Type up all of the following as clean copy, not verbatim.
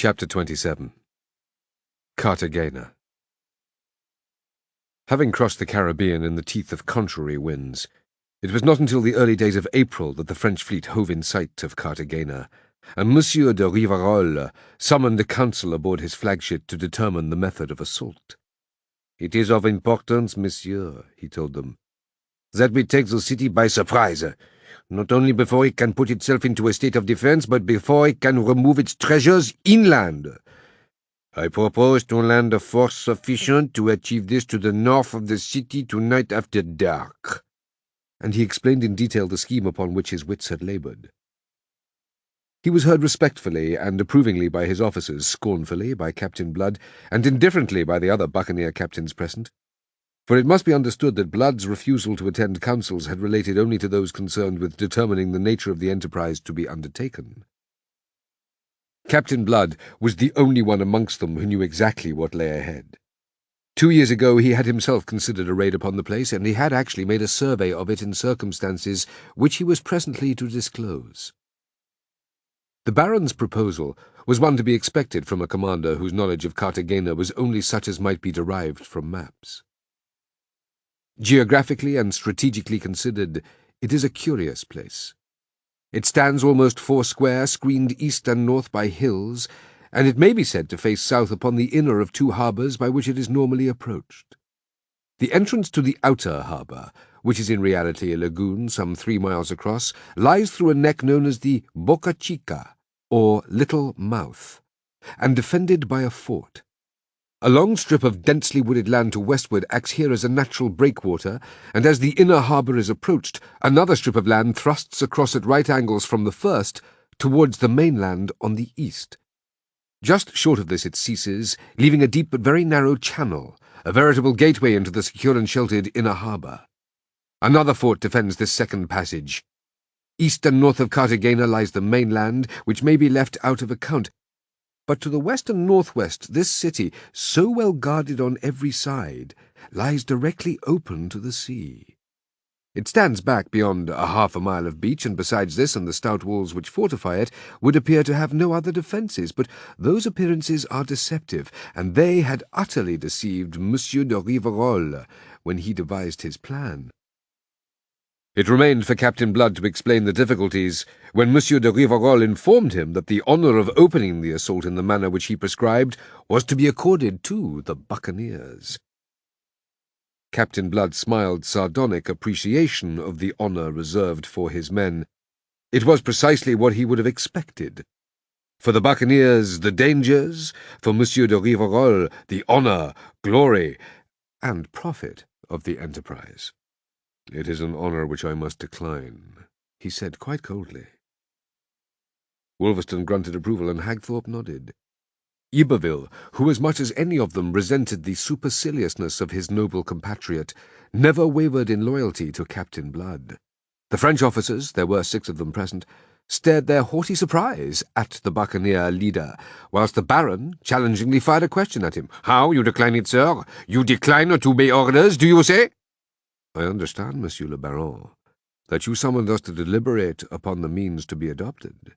Chapter 27. Cartagena. Having crossed the Caribbean in the teeth of contrary winds, it was not until the early days of April that the French fleet hove in sight of Cartagena, and Monsieur de Rivarol summoned a council aboard his flagship to determine the method of assault. "It is of importance, monsieur," he told them, "that we take the city by surprise, not only before it can put itself into a state of defense, but before it can remove its treasures inland. I propose to land a force sufficient to achieve this to the north of the city tonight after dark." And he explained in detail the scheme upon which his wits had laboured. He was heard respectfully and approvingly by his officers, scornfully by Captain Blood, and indifferently by the other buccaneer captains present. For it must be understood that Blood's refusal to attend councils had related only to those concerned with determining the nature of the enterprise to be undertaken. Captain Blood was the only one amongst them who knew exactly what lay ahead. 2 years ago he had himself considered a raid upon the place, and he had actually made a survey of it in circumstances which he was presently to disclose. The Baron's proposal was one to be expected from a commander whose knowledge of Cartagena was only such as might be derived from maps. Geographically and strategically considered, it is a curious place. It stands almost foursquare, screened east and north by hills, and it may be said to face south upon the inner of two harbours by which it is normally approached. The entrance to the outer harbour, which is in reality a lagoon some 3 miles across, lies through a neck known as the Boca Chica, or Little Mouth, and defended by a fort. A long strip of densely wooded land to westward acts here as a natural breakwater, and as the inner harbour is approached, another strip of land thrusts across at right angles from the first towards the mainland on the east. Just short of this it ceases, leaving a deep but very narrow channel, a veritable gateway into the secure and sheltered inner harbour. Another fort defends this second passage. East and north of Cartagena lies the mainland, which may be left out of account. But to the west and northwest, this city, so well guarded on every side, lies directly open to the sea. It stands back beyond a half a mile of beach, and besides this and the stout walls which fortify it, would appear to have no other defences, but those appearances are deceptive, and they had utterly deceived Monsieur de Rivarol when he devised his plan. It remained for Captain Blood to explain the difficulties when Monsieur de Rivarol informed him that the honour of opening the assault in the manner which he prescribed was to be accorded to the buccaneers. Captain Blood smiled sardonic appreciation of the honour reserved for his men. It was precisely what he would have expected. For the buccaneers, the dangers; for Monsieur de Rivarol, the honour, glory, and profit of the enterprise. "It is an honour which I must decline," he said quite coldly. Wolverstone grunted approval, and Hagthorpe nodded. Iberville, who as much as any of them resented the superciliousness of his noble compatriot, never wavered in loyalty to Captain Blood. The French officers, there were 6 of them present, stared their haughty surprise at the buccaneer leader, whilst the Baron challengingly fired a question at him. "How, you decline it, sir? You decline to obey orders, do you say?" "I understand, Monsieur le Baron, that you summoned us to deliberate upon the means to be adopted."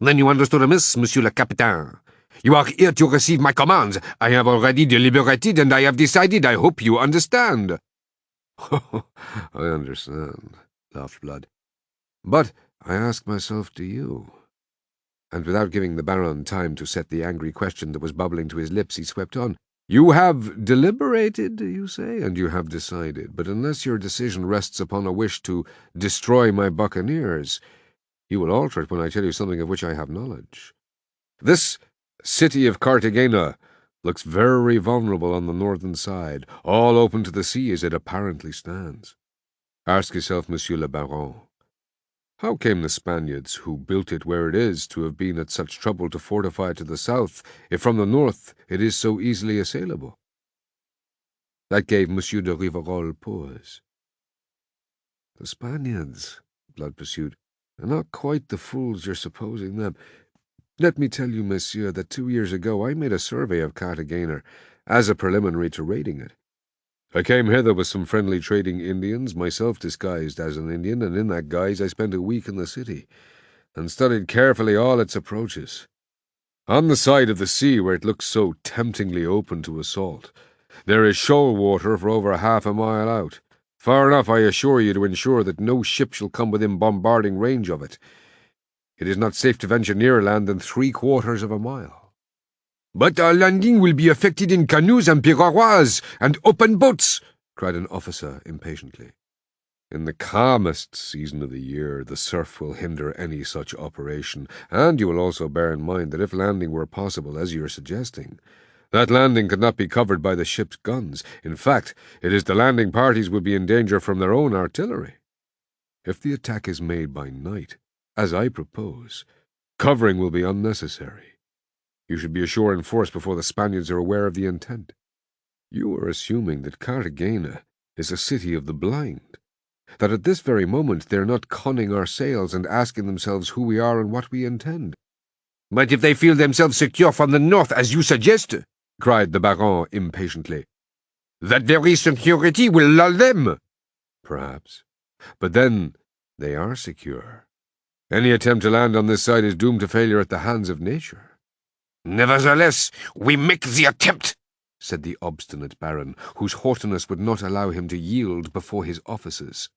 "Then you understood amiss, Monsieur le Capitaine. You are here to receive my commands. I have already deliberated, and I have decided. I hope you understand." "I understand," laughed Blood. "But I ask myself, do you?" And without giving the Baron time to set the angry question that was bubbling to his lips, he swept on. "You have deliberated, you say, and you have decided, but unless your decision rests upon a wish to destroy my buccaneers, you will alter it when I tell you something of which I have knowledge. This city of Cartagena looks very vulnerable on the northern side, all open to the sea as it apparently stands. Ask yourself, Monsieur le Baron, how came the Spaniards who built it where it is to have been at such trouble to fortify it to the south, if from the north it is so easily assailable?" That gave Monsieur de Rivarol pause. "The Spaniards," Blood pursued, "are not quite the fools you're supposing them. Let me tell you, monsieur, that 2 years ago I made a survey of Cartagena as a preliminary to raiding it. I came hither with some friendly trading Indians, myself disguised as an Indian, and in that guise I spent a week in the city, and studied carefully all its approaches. On the side of the sea where it looks so temptingly open to assault, there is shoal water for over half a mile out. Far enough, I assure you, to ensure that no ship shall come within bombarding range of it. It is not safe to venture nearer land than 3/4 of a mile. But our landing will be effected in canoes and pirogues and open boats, cried an officer impatiently. In the calmest season of the year, the surf will hinder any such operation, and you will also bear in mind that if landing were possible, as you are suggesting, that landing could not be covered by the ship's guns. In fact, it is the landing parties would be in danger from their own artillery. If the attack is made by night, as I propose, covering will be unnecessary. You should be ashore in force before the Spaniards are aware of the intent. You are assuming that Cartagena is a city of the blind, that at this very moment they are not conning our sails and asking themselves who we are and what we intend. But if they feel themselves secure from the north, as you suggest, cried the Baron impatiently, that very security will lull them. Perhaps. But then they are secure. Any attempt to land on this side is doomed to failure at the hands of nature. Nevertheless, we make the attempt, said the obstinate Baron, whose haughtiness would not allow him to yield before his officers.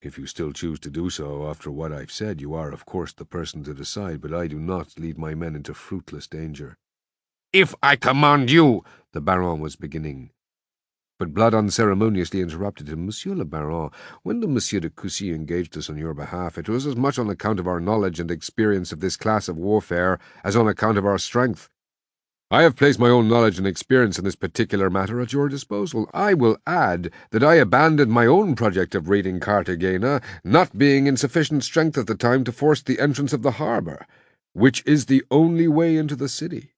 If you still choose to do so after what I've said, you are, of course, the person to decide, but I do not lead my men into fruitless danger. If I command you, the Baron was beginning. But Blood unceremoniously interrupted him. Monsieur le Baron, when the Monsieur de Coucy engaged us on your behalf, it was as much on account of our knowledge and experience of this class of warfare as on account of our strength. I have placed my own knowledge and experience in this particular matter at your disposal. I will add that I abandoned my own project of raiding Cartagena, not being in sufficient strength at the time to force the entrance of the harbour, which is the only way into the city.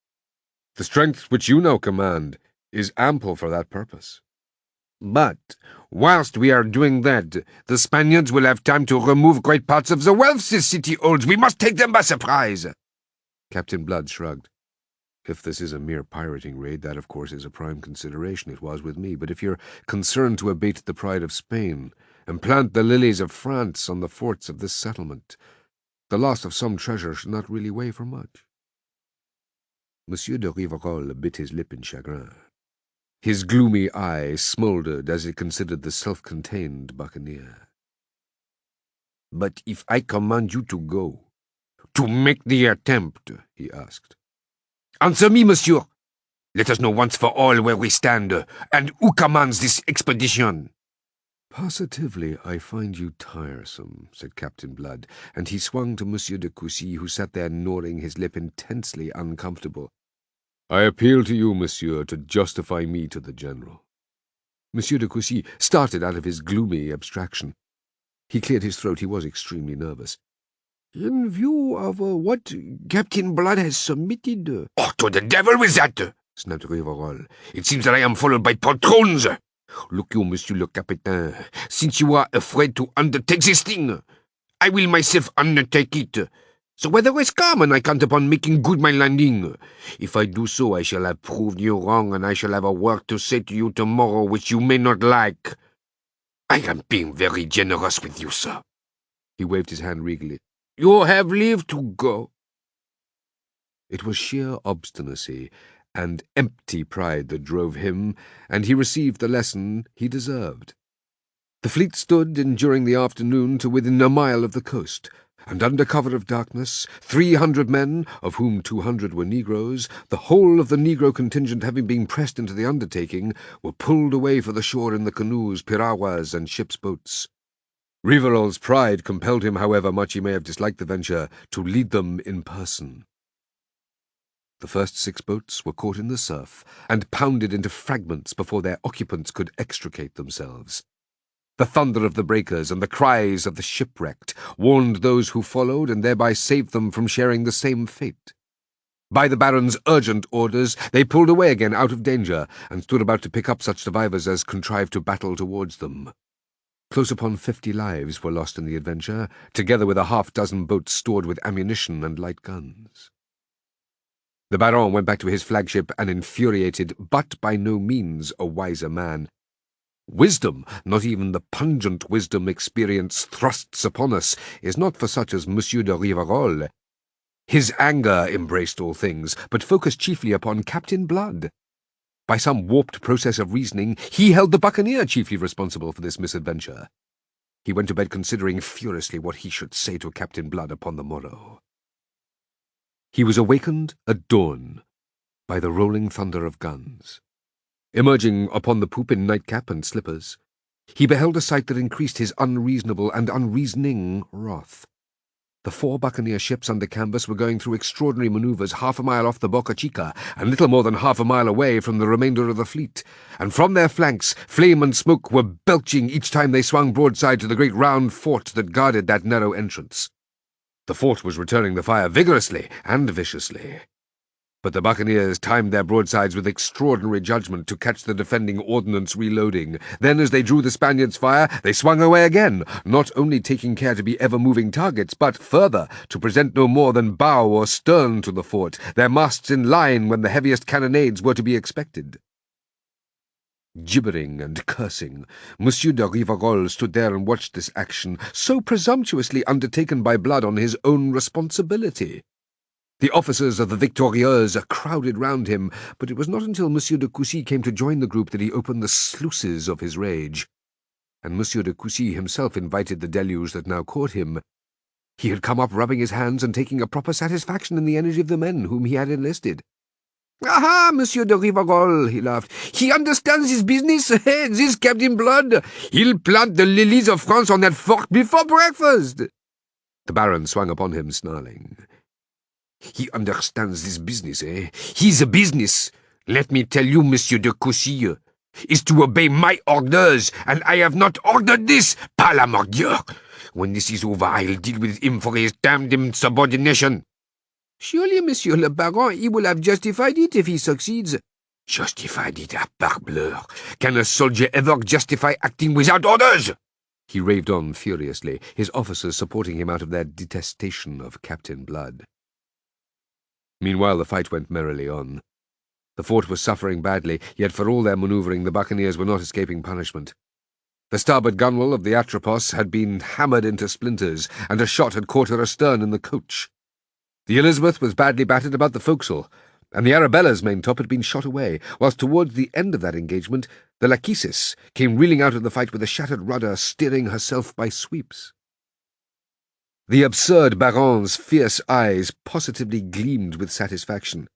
The strength which you now command is ample for that purpose. But, whilst we are doing that, the Spaniards will have time to remove great parts of the wealth this city holds. We must take them by surprise. Captain Blood shrugged. If this is a mere pirating raid, that of course is a prime consideration. It was with me. But if you're concerned to abate the pride of Spain and plant the lilies of France on the forts of this settlement, the loss of some treasure should not really weigh for much. Monsieur de Rivarol bit his lip in chagrin. His gloomy eye smouldered as he considered the self-contained buccaneer. But if I command you to go, to make the attempt, he asked. Answer me, monsieur. Let us know once for all where we stand, and who commands this expedition. Positively, I find you tiresome, said Captain Blood, and he swung to Monsieur de Coucy, who sat there gnawing his lip, intensely uncomfortable. I appeal to you, monsieur, to justify me to the general. Monsieur de Coucy started out of his gloomy abstraction. He cleared his throat. He was extremely nervous. In view of what Captain Blood has submitted... Oh, to the devil with that! Snapped Rivarol. It seems that I am followed by patrons. Look you, Monsieur le Capitaine, since you are afraid to undertake this thing, I will myself undertake it. So weather is calm, and I count upon making good my landing. If I do so, I shall have proved you wrong, and I shall have a word to say to you tomorrow which you may not like. I am being very generous with you, sir. He waved his hand regally. You have leave to go. It was sheer obstinacy and empty pride that drove him, and he received the lesson he deserved. The fleet stood during the afternoon to within a mile of the coast, and under cover of darkness, 300 men, of whom 200 were Negroes, the whole of the Negro contingent having been pressed into the undertaking, were pulled away for the shore in the canoes, piraguas, and ship's boats. Rivarol's pride compelled him, however much he may have disliked the venture, to lead them in person. The first 6 boats were caught in the surf and pounded into fragments before their occupants could extricate themselves. The thunder of the breakers and the cries of the shipwrecked warned those who followed and thereby saved them from sharing the same fate. By the Baron's urgent orders, they pulled away again out of danger and stood about to pick up such survivors as contrived to battle towards them. Close upon 50 lives were lost in the adventure, together with a half-dozen boats stored with ammunition and light guns. The Baron went back to his flagship an infuriated, but by no means a wiser man. Wisdom, not even the pungent wisdom experience thrusts upon us, is not for such as Monsieur de Rivarol. His anger embraced all things, but focused chiefly upon Captain Blood. By some warped process of reasoning, he held the buccaneer chiefly responsible for this misadventure. He went to bed considering furiously what he should say to Captain Blood upon the morrow. He was awakened at dawn by the rolling thunder of guns. Emerging upon the poop in nightcap and slippers, he beheld a sight that increased his unreasonable and unreasoning wrath. The 4 buccaneer ships under canvas were going through extraordinary manoeuvres half a mile off the Boca Chica and little more than half a mile away from the remainder of the fleet, and from their flanks flame and smoke were belching each time they swung broadside to the great round fort that guarded that narrow entrance. The fort was returning the fire vigorously and viciously. But the buccaneers timed their broadsides with extraordinary judgment to catch the defending ordnance reloading. Then, as they drew the Spaniards' fire, they swung away again, not only taking care to be ever-moving targets, but, further, to present no more than bow or stern to the fort, their masts in line when the heaviest cannonades were to be expected. Gibbering and cursing, Monsieur de Rivarol stood there and watched this action, so presumptuously undertaken by Blood on his own responsibility. The officers of the Victorieuse crowded round him, but it was not until Monsieur de Coucy came to join the group that he opened the sluices of his rage. And Monsieur de Coucy himself invited the deluge that now caught him. He had come up rubbing his hands and taking a proper satisfaction in the energy of the men whom he had enlisted. "Aha, Monsieur de Rivarol," he laughed. "He understands his business, this Captain Blood. He'll plant the lilies of France on that fort before breakfast." The Baron swung upon him, snarling. "He understands this business, eh? His business, let me tell you, Monsieur de Coucy, is to obey my orders, and I have not ordered this, par la mordieu. When this is over, I'll deal with him for his damned insubordination." "Surely, Monsieur le Baron, he will have justified it if he succeeds." "Justified it, parbleu! Can a soldier ever justify acting without orders?" He raved on furiously, his officers supporting him out of their detestation of Captain Blood. Meanwhile the fight went merrily on. The fort was suffering badly, yet for all their manoeuvring the buccaneers were not escaping punishment. The starboard gunwale of the Atropos had been hammered into splinters, and a shot had caught her astern in the coach. The Elizabeth was badly battered about the forecastle, and the Arabella's maintop had been shot away, whilst towards the end of that engagement the Lachesis came reeling out of the fight with a shattered rudder, steering herself by sweeps. The absurd Baron's fierce eyes positively gleamed with satisfaction.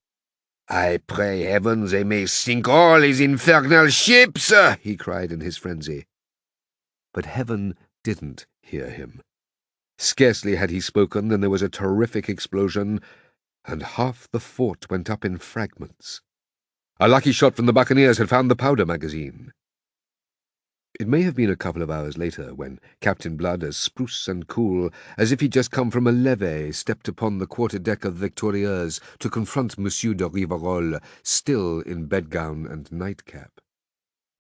"I pray heaven they may sink all his infernal ships!" he cried in his frenzy. But heaven didn't hear him. Scarcely had he spoken than there was a terrific explosion, and half the fort went up in fragments. A lucky shot from the buccaneers had found the powder magazine. It may have been a couple of hours later when Captain Blood, as spruce and cool as if he'd just come from a levee, stepped upon the quarter-deck of the Victorieuse to confront Monsieur de Rivarol, still in bedgown and nightcap.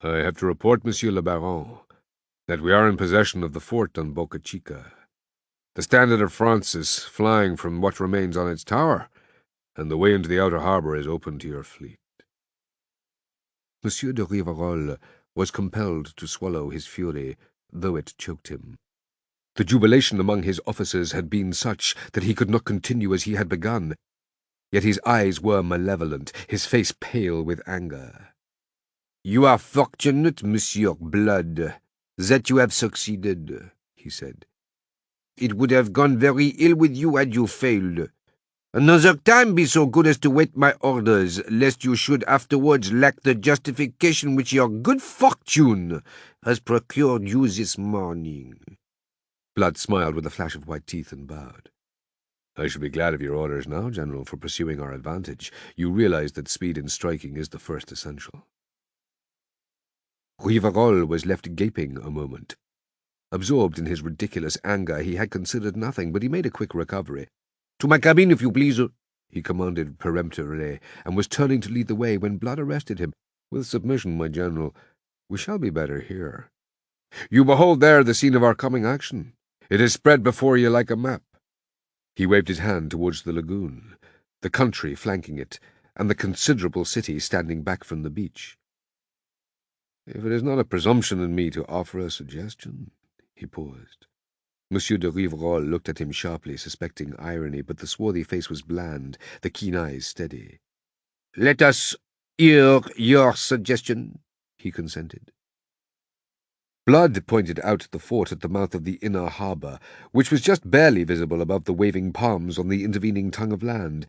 "I have to report, Monsieur le Baron, that we are in possession of the fort on Boca Chica. The standard of France is flying from what remains on its tower, and the way into the outer harbour is open to your fleet." Monsieur de Rivarol was compelled to swallow his fury, though it choked him. The jubilation among his officers had been such that he could not continue as he had begun, yet his eyes were malevolent, his face pale with anger. "You are fortunate, Monsieur Blood, that you have succeeded," he said. "It would have gone very ill with you had you failed. Another time be so good as to wait my orders, lest you should afterwards lack the justification which your good fortune has procured you this morning." Blood smiled with a flash of white teeth and bowed. "I shall be glad of your orders now, General, for pursuing our advantage. You realize that speed in striking is the first essential." Rivarol was left gaping a moment. Absorbed in his ridiculous anger, he had considered nothing, but he made a quick recovery. "To my cabin, if you please," he commanded peremptorily, and was turning to lead the way when Blood arrested him. "With submission, my General, we shall be better here. You behold there the scene of our coming action. It is spread before you like a map." He waved his hand towards the lagoon, the country flanking it, and the considerable city standing back from the beach. "If it is not a presumption in me to offer a suggestion," he paused, Monsieur de Rivarol looked at him sharply, suspecting irony, but the swarthy face was bland, the keen eyes steady. "Let us hear your suggestion," he consented. Blood pointed out the fort at the mouth of the inner harbour, which was just barely visible above the waving palms on the intervening tongue of land.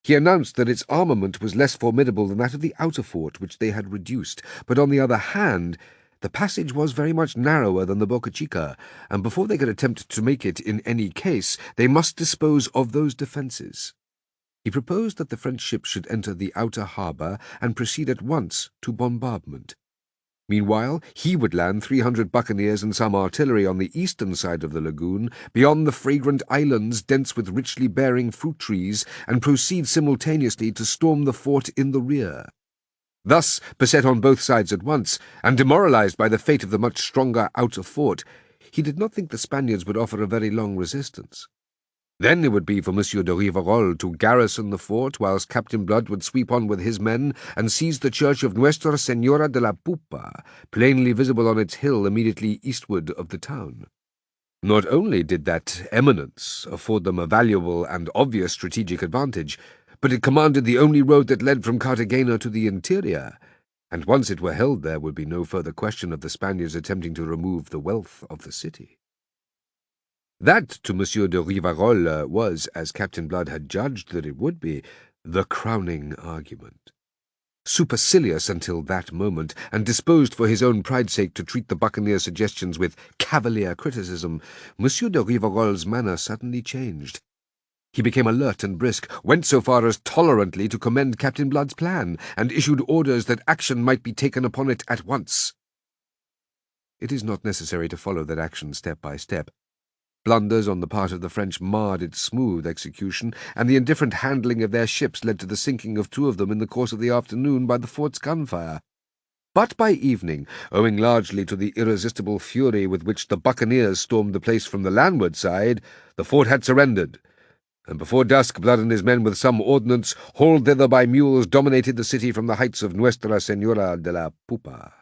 He announced that its armament was less formidable than that of the outer fort, which they had reduced, but on the other hand, the passage was very much narrower than the Boca Chica, and before they could attempt to make it in any case, they must dispose of those defences. He proposed that the French ships should enter the outer harbour and proceed at once to bombardment. Meanwhile, he would land 300 buccaneers and some artillery on the eastern side of the lagoon, beyond the fragrant islands dense with richly bearing fruit trees, and proceed simultaneously to storm the fort in the rear. Thus, beset on both sides at once, and demoralized by the fate of the much stronger outer fort, he did not think the Spaniards would offer a very long resistance. Then it would be for Monsieur de Rivarol to garrison the fort, whilst Captain Blood would sweep on with his men and seize the church of Nuestra Señora de la Pupa, plainly visible on its hill immediately eastward of the town. Not only did that eminence afford them a valuable and obvious strategic advantage, but it commanded the only road that led from Cartagena to the interior, and once it were held there would be no further question of the Spaniards attempting to remove the wealth of the city. That, to Monsieur de Rivarol, was, as Captain Blood had judged that it would be, the crowning argument. Supercilious until that moment, and disposed for his own pride's sake to treat the buccaneer's suggestions with cavalier criticism, Monsieur de Rivarol's manner suddenly changed. He became alert and brisk, went so far as tolerantly to commend Captain Blood's plan, and issued orders that action might be taken upon it at once. It is not necessary to follow that action step by step. Blunders on the part of the French marred its smooth execution, and the indifferent handling of their ships led to the sinking of 2 of them in the course of the afternoon by the fort's gunfire. But by evening, owing largely to the irresistible fury with which the buccaneers stormed the place from the landward side, the fort had surrendered, and before dusk Blood and his men with some ordnance, hauled thither by mules, dominated the city from the heights of Nuestra Señora de la Pupa.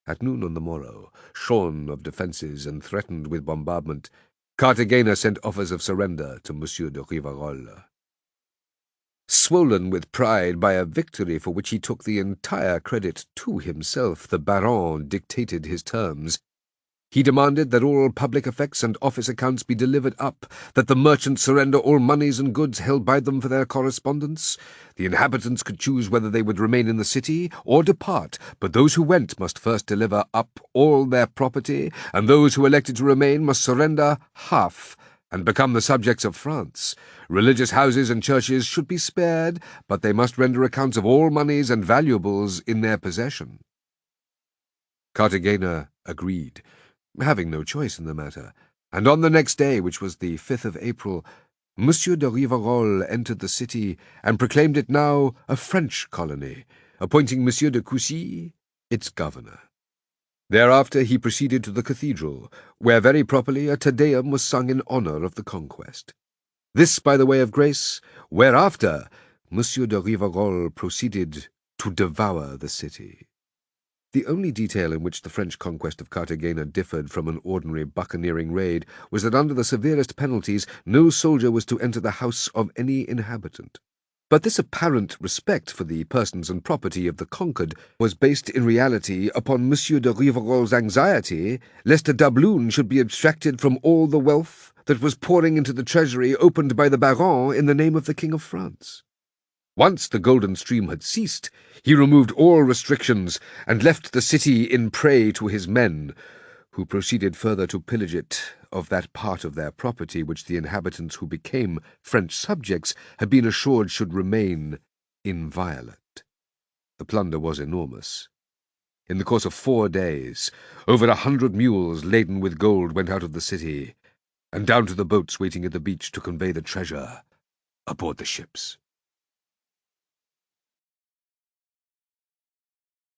At noon on the morrow, shorn of defences and threatened with bombardment, Cartagena sent offers of surrender to Monsieur de Rivarol. Swollen with pride by a victory for which he took the entire credit to himself, the Baron dictated his terms. He demanded that all public effects and office accounts be delivered up, that the merchants surrender all moneys and goods held by them for their correspondence. The inhabitants could choose whether they would remain in the city or depart, but those who went must first deliver up all their property, and those who elected to remain must surrender half and become the subjects of France. Religious houses and churches should be spared, but they must render accounts of all moneys and valuables in their possession. Cartagena agreed, having no choice in the matter, and on the next day, which was the 5th of April, Monsieur de Rivarol entered the city and proclaimed it now a French colony, appointing Monsieur de Coucy its governor. Thereafter he proceeded to the cathedral, where very properly a Te Deum was sung in honour of the conquest. This by the way of grace, whereafter Monsieur de Rivarol proceeded to devour the city. The only detail in which the French conquest of Cartagena differed from an ordinary buccaneering raid was that under the severest penalties no soldier was to enter the house of any inhabitant. But this apparent respect for the persons and property of the conquered was based in reality upon Monsieur de Rivarol's anxiety lest a doubloon should be abstracted from all the wealth that was pouring into the treasury opened by the Baron in the name of the King of France. Once the golden stream had ceased, he removed all restrictions and left the city in prey to his men, who proceeded further to pillage it of that part of their property which the inhabitants who became French subjects had been assured should remain inviolate. The plunder was enormous. In the course of 4 days, over 100 mules laden with gold went out of the city, and down to the boats waiting at the beach to convey the treasure aboard the ships.